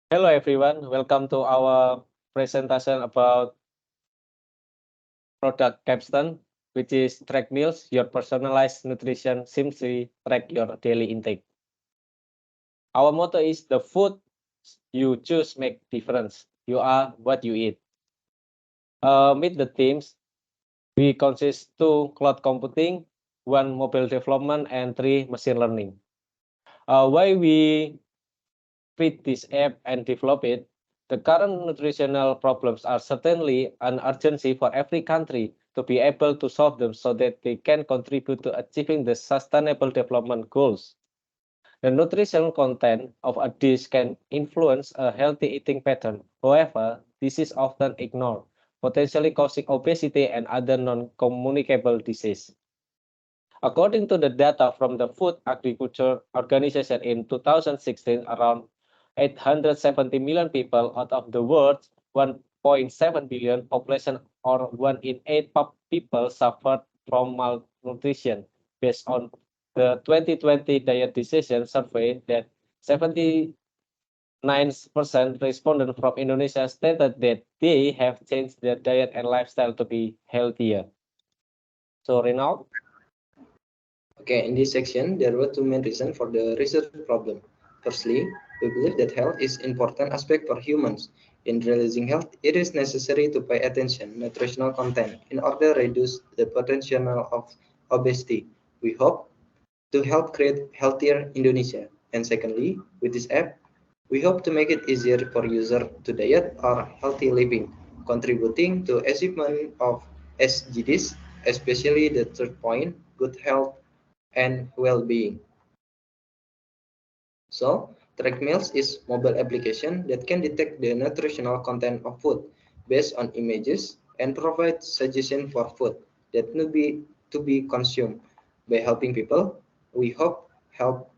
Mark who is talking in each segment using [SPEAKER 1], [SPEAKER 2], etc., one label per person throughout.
[SPEAKER 1] Hello everyone, welcome to our presentation about product capstone, which is track meals. Your personalized nutrition simply track your daily intake. Our motto is the food you choose make difference. You are what you eat. Meet the teams. We consist 2 cloud computing, 1 mobile development, and 3 machine learning. Why we create this app and develop it? The current nutritional problems are certainly an urgency for every country to be able to solve them so that they can contribute to achieving the sustainable development goals. The nutritional content of a dish can influence a healthy eating pattern. However, this is often ignored, potentially causing obesity and other non-communicable diseases. According to the data from the Food Agriculture Organization in 2016, around 870 million people out of the world's 1.7 billion population, or 1 in 8 people, suffered from malnutrition. Based on the 2020 Diet Decision survey, that 79% respondents from Indonesia stated that they have changed their diet and lifestyle to be healthier. So, Renaud?
[SPEAKER 2] Okay, in this section, there were two main reasons for the research problem. Firstly, we believe that health is an important aspect for humans. In realizing health, it is necessary to pay attention to nutritional content in order to reduce the potential of obesity. We hope to help create healthier Indonesia. And secondly, with this app, we hope to make it easier for users to diet or healthy living, contributing to achievement of SDGs, especially the third point, good health and well-being. So, Track Meals is mobile application that can detect the nutritional content of food based on images and provide suggestions for food that need to be consumed. By helping people, we hope help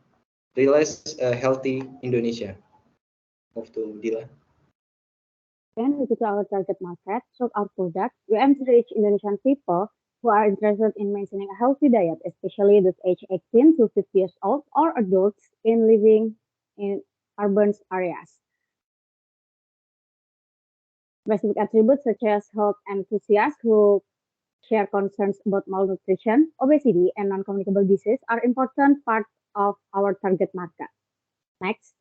[SPEAKER 2] realize a healthy Indonesia. Move to Dila.
[SPEAKER 3] Then we go to our target market, so our product. We aim to reach Indonesian people who are interested in maintaining a healthy diet, especially those aged 18 to 50 years old or adults in living in urban areas. Specific attributes such as health enthusiasts who share concerns about malnutrition, obesity, and non-communicable disease are important part of our target market. Next.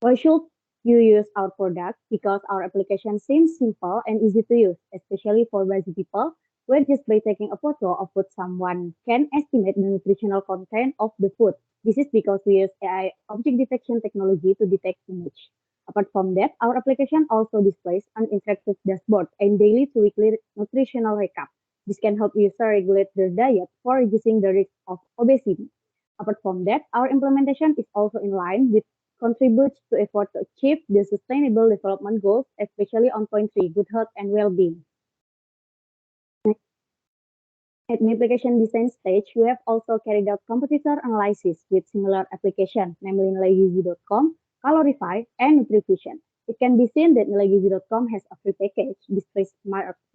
[SPEAKER 3] Why should you use our product? Because our application seems simple and easy to use, especially for busy people, where just by taking a photo of food someone can estimate the nutritional content of the food. This is because we use AI object detection technology to detect image. Apart from that, our application also displays an interactive dashboard and daily to weekly nutritional recap. This can help users regulate their diet for reducing the risk of obesity. Apart from that, our implementation is also in line with contributes to effort to achieve the sustainable development goals, especially on point 3, good health and well-being. At the application design stage, we have also carried out competitor analysis with similar applications, namely nilaigizi.com, Calorify, and Nutrivision. It can be seen that nilaigizi.com has a free package, displays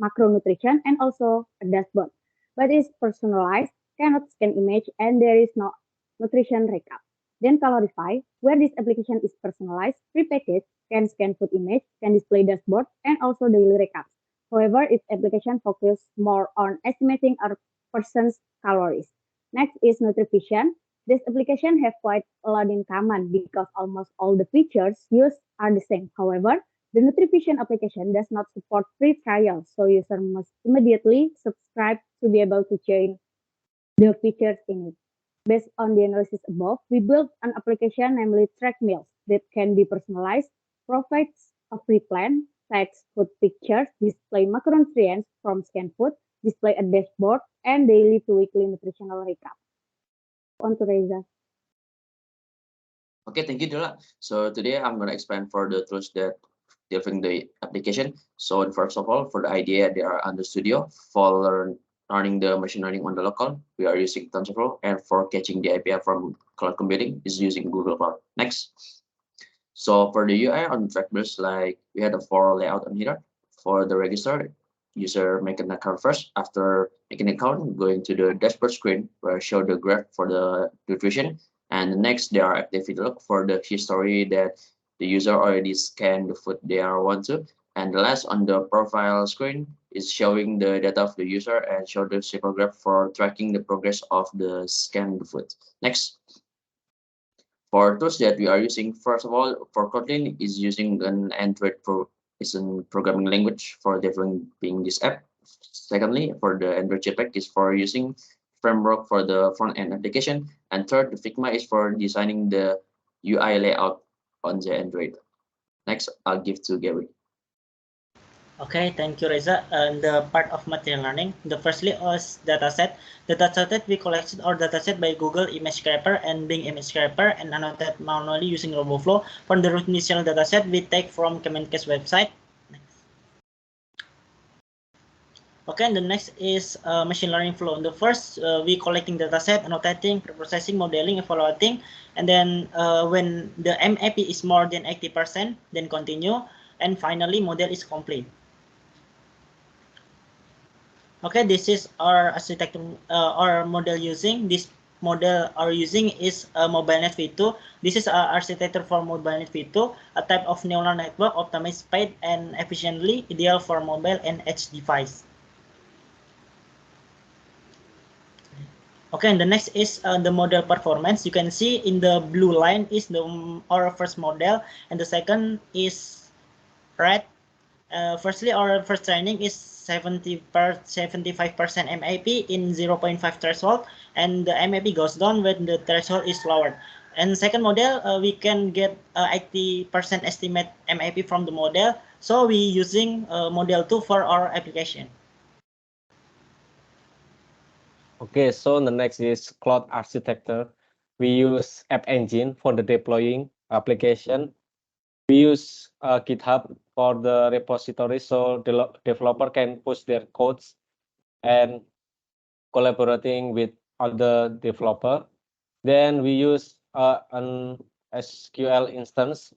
[SPEAKER 3] macronutrition, and also a dashboard, but is personalized, cannot scan image, and there is no nutrition recap. Then Calorify, where this application is personalized, prepackaged, can scan food image, can display dashboard, and also daily recaps. However, its application focuses more on estimating a person's calories. Next is Nutrivision. This application have quite a lot in common because almost all the features used are the same. However, the Nutrivision application does not support free trial, so user must immediately subscribe to be able to join the features in it. Based on the analysis above, we built an application, namely Track Meals, that can be personalized, provides a free plan, tags food pictures, display macronutrients from scanned food, display a dashboard, and daily to weekly nutritional recap. On to Reza.
[SPEAKER 4] Okay, thank you, Dila. So today I'm going to explain for the tools that delivering the application. So first of all, for the idea, they are under Studio. For learning the machine learning on the local, we are using TensorFlow, and for catching the API from cloud computing is using Google Cloud. Next. So for the UI on Trackmeals, like we had a 4 layout on here. For the register, user make an account first. After making an account, going to the dashboard screen where show the graph for the nutrition, And next, there are activity log for the history that the user already scanned the food they are want to. And the last on the profile screen is showing the data of the user and show the circle graph for tracking the progress of the scanned food. Next, for tools that we are using, first of all, for Kotlin is using an Android programming language for developing this app. Secondly, for the Android Jetpack is for using framework for the front end application. And third, the Figma is for designing the UI layout on the Android. Next, I'll give to Gary.
[SPEAKER 5] Okay, thank you, Reza. And the part of machine learning, the firstly is dataset. The dataset that we collected our dataset by Google Image Scraper and Bing Image Scraper and annotated manually using RoboFlow. For the initial dataset, we take from Kemenkes website. Okay, and the next is machine learning flow. The first, we collecting dataset, annotating, preprocessing, modeling, evaluating, and then when the MAP is more than 80%, then continue, and finally model is complete. Okay, this is our architecture, our model using. This model are using is MobileNet V2. This is our architecture for MobileNet V2, a type of neural network optimized speed and efficiently, ideal for mobile and edge device. Okay, and the next is the model performance. You can see in the blue line is our first model, and the second is red. Firstly, our first training is 75% MAP in 0.5 threshold, and the MAP goes down when the threshold is lowered. And second model, we can get 80% estimate MAP from the model. So we using model 2 for our application.
[SPEAKER 1] Okay, so the next is cloud architecture. We use App Engine for the deploying application. We use GitHub for the repository, so the developer can push their codes and collaborating with other developer. Then we use an SQL instance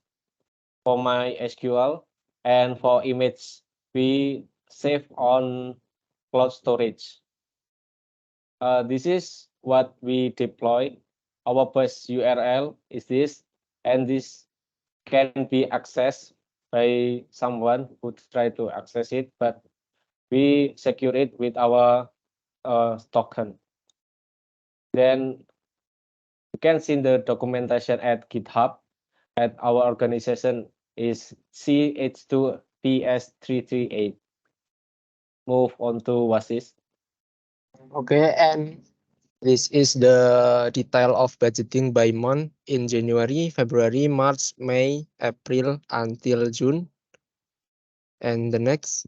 [SPEAKER 1] for MySQL, and for image we save on cloud storage. This is what we deploy. Our base URL is this, and this can be accessed by someone who try to access it, but we secure it with our token. Then you can see the documentation at GitHub. At our organization is CH2PS338. Move on to Wasis.
[SPEAKER 6] Okay, and this is the detail of budgeting by month in January, February, March, May, April until June. And the next.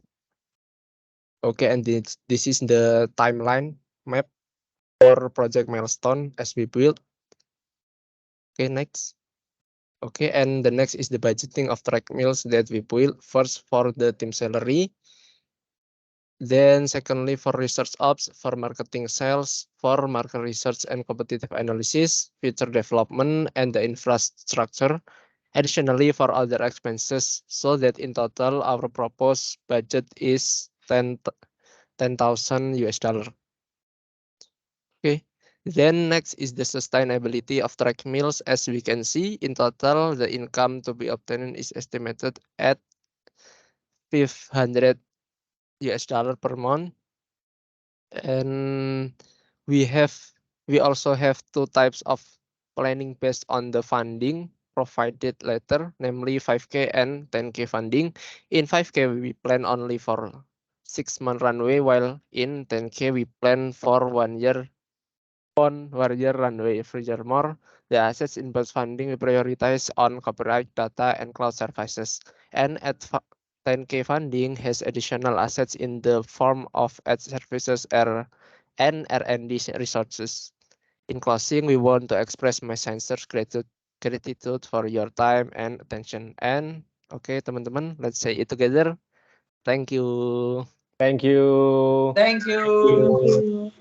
[SPEAKER 6] Okay, and this is the timeline map for project milestone as we build. Okay, next. Okay, and the next is the budgeting of track mills that we build. First for the team salary. Then secondly for research ops, for marketing sales, for market research and competitive analysis, future development, and the infrastructure. Additionally for other expenses, so that in total our proposed budget is $10,000 US. Okay. Then next is the sustainability of track mills. As we can see, in total, the income to be obtained is estimated at $500 US per month. And we also have two types of planning based on the funding provided later, namely 5K and 10K funding. In 5K, we plan only for 6-month runway, while in 10K, we plan for 1 year runway. Furthermore, the assets in both funding we prioritize on copyright, data, and cloud services. And at 10K funding has additional assets in the form of ad services and R&D resources. In closing, we want to express my sincere gratitude for your time and attention. And okay, teman-teman, let's say it together. Thank you.
[SPEAKER 1] Thank you.
[SPEAKER 2] Thank you.